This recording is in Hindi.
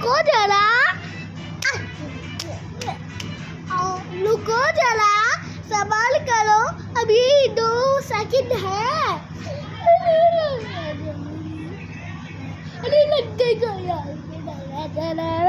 रुको जरा, रुको जरा, संभाल करो, अभी 2 सेकंड है। अरे लग गई यार।